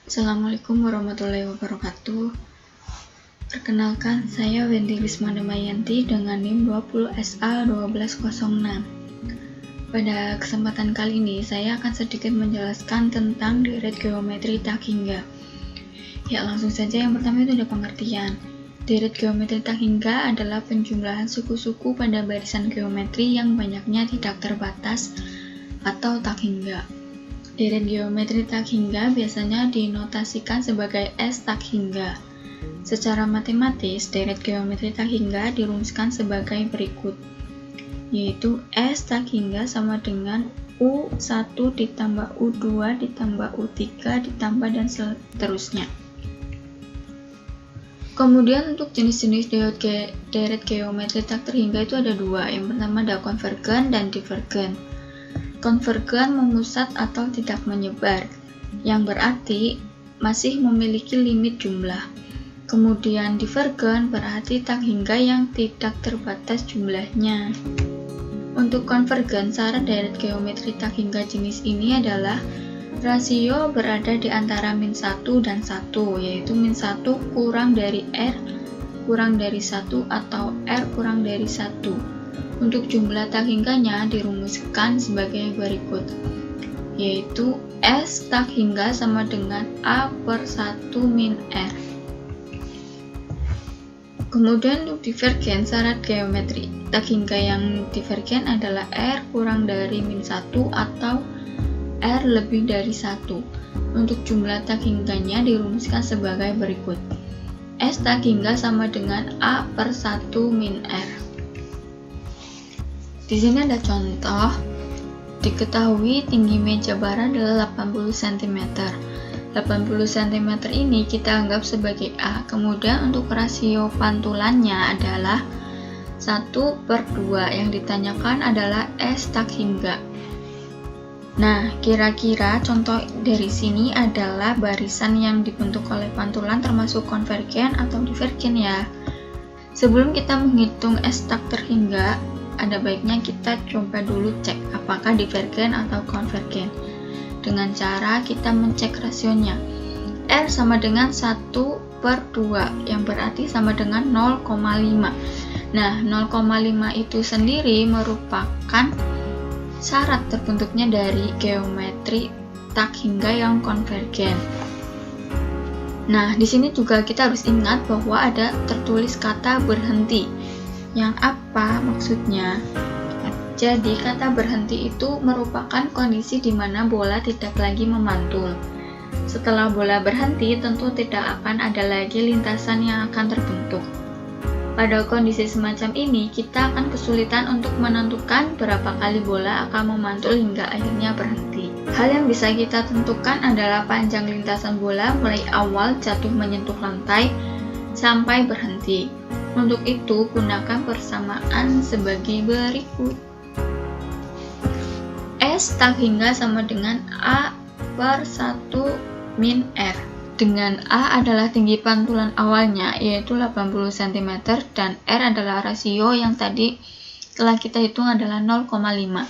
Assalamualaikum warahmatullahi wabarakatuh. Perkenalkan, saya Wendy Risma Damayanti dengan NIM 20SA1206. Pada kesempatan kali ini, saya akan sedikit menjelaskan tentang deret geometri tak hingga. Ya, langsung saja. Yang pertama itu ada pengertian. Deret geometri tak hingga adalah penjumlahan suku-suku pada barisan geometri yang banyaknya tidak terbatas atau tak hingga. Deret geometri tak hingga biasanya dinotasikan sebagai S tak hingga. Secara matematis, deret geometri tak hingga dirumuskan sebagai berikut, yaitu S tak hingga sama dengan U1 ditambah U2 ditambah U3 ditambah dan seterusnya. Kemudian untuk jenis-jenis deret geometri tak terhingga itu ada dua. Yang pertama ada konvergen dan divergen. Konvergen memusat atau tidak menyebar, yang berarti masih memiliki limit jumlah. Kemudian divergen berarti tak hingga yang tidak terbatas jumlahnya. Untuk konvergen, syarat deret geometri tak hingga jenis ini adalah rasio berada di antara -1 dan 1, yaitu -1 kurang dari R kurang dari 1 atau R kurang dari 1. Untuk jumlah tak hingganya dirumuskan sebagai berikut, yaitu S tak hingga sama dengan A/1 min R. Kemudian untuk divergen, syarat geometri tak hingga yang divergen adalah R kurang dari -1 atau R lebih dari 1. Untuk jumlah tak hingganya dirumuskan sebagai berikut, S tak hingga sama dengan A/1 min R. Di sini ada contoh. Diketahui tinggi meja bara adalah 80 cm. 80 cm ini kita anggap sebagai A. Kemudian untuk rasio pantulannya adalah 1/2. Yang ditanyakan adalah S tak hingga. Nah, kira-kira contoh dari sini adalah barisan yang dibentuk oleh pantulan termasuk konvergen atau divergen ya. Sebelum kita menghitung S tak terhingga, ada baiknya kita coba dulu cek apakah divergen atau konvergen. Dengan cara kita mencek rasionya. R sama dengan 1/2, yang berarti sama dengan 0,5. Nah, 0,5 itu sendiri merupakan syarat terbentuknya dari geometri tak hingga yang konvergen. Nah, di sini juga kita harus ingat bahwa ada tertulis kata berhenti. Yang apa maksudnya? Jadi kata berhenti itu merupakan kondisi di mana bola tidak lagi memantul. Setelah bola berhenti, tentu tidak akan ada lagi lintasan yang akan terbentuk. Pada kondisi semacam ini, kita akan kesulitan untuk menentukan berapa kali bola akan memantul hingga akhirnya berhenti. Hal yang bisa kita tentukan adalah panjang lintasan bola mulai awal jatuh menyentuh lantai sampai berhenti. Untuk itu, gunakan persamaan sebagai berikut. S tak hingga sama dengan A/1 min R. Dengan A adalah tinggi pantulan awalnya, yaitu 80 cm, dan R adalah rasio yang tadi telah kita hitung adalah 0,5.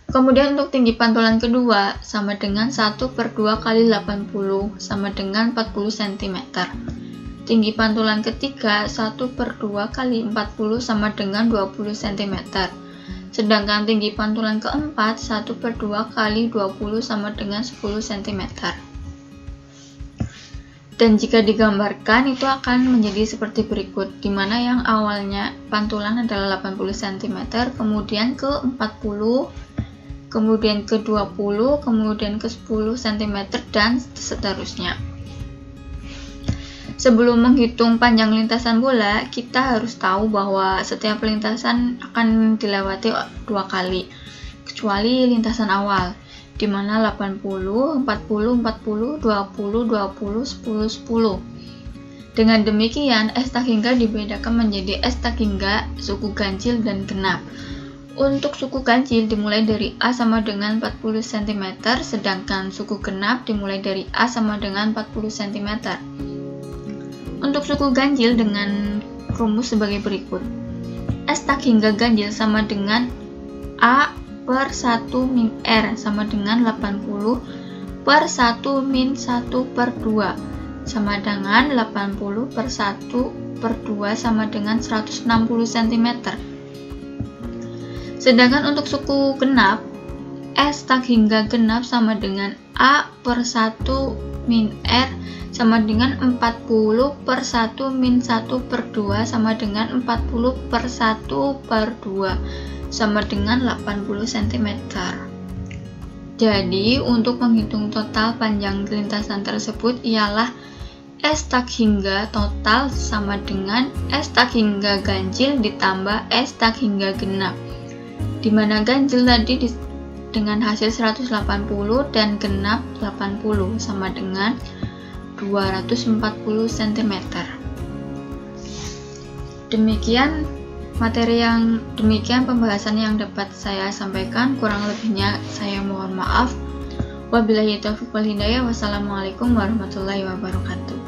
Kemudian untuk tinggi pantulan kedua, sama dengan 1/2 kali 80, sama dengan 40 cm. Tinggi pantulan ketiga 1/2 kali 40 sama dengan 20 cm. Sedangkan tinggi pantulan keempat 1/2 kali 20 sama dengan 10 cm. Dan jika digambarkan itu akan menjadi seperti berikut, di mana yang awalnya pantulan adalah 80 cm, kemudian ke 40, kemudian ke 20, kemudian ke 10 cm, dan seterusnya. Sebelum menghitung panjang lintasan bola, kita harus tahu bahwa setiap lintasan akan dilewati 2 kali, kecuali lintasan awal, di mana 80, 40, 40, 20, 20, 10, 10. Dengan demikian, S tak hingga dibedakan menjadi S tak hingga, suku ganjil, dan genap. Untuk suku ganjil dimulai dari A sama dengan 40 cm, sedangkan suku genap dimulai dari A sama dengan 40 cm. Untuk suku ganjil dengan rumus sebagai berikut. S tak hingga ganjil sama dengan A/1 min R sama dengan 80 per 1 min 1 per 2 sama dengan 80 per 1 per 2 sama dengan 160 cm. Sedangkan untuk suku genap, S tak hingga genap sama dengan A per 1 min R sama dengan 40 per 1 min 1 per 2 sama dengan 40 per 1 per 2 sama dengan 80 cm. Jadi, untuk menghitung total panjang lintasan tersebut ialah S tak hingga total sama dengan S tak hingga ganjil ditambah S tak hingga genap, di mana ganjil tadi dengan hasil 180 dan genap 80 sama dengan 240 cm. Demikian pembahasan yang dapat saya sampaikan, kurang lebihnya saya mohon maaf. Wabillahi taufiq wal hidayah. Wassalamualaikum warahmatullahi wabarakatuh.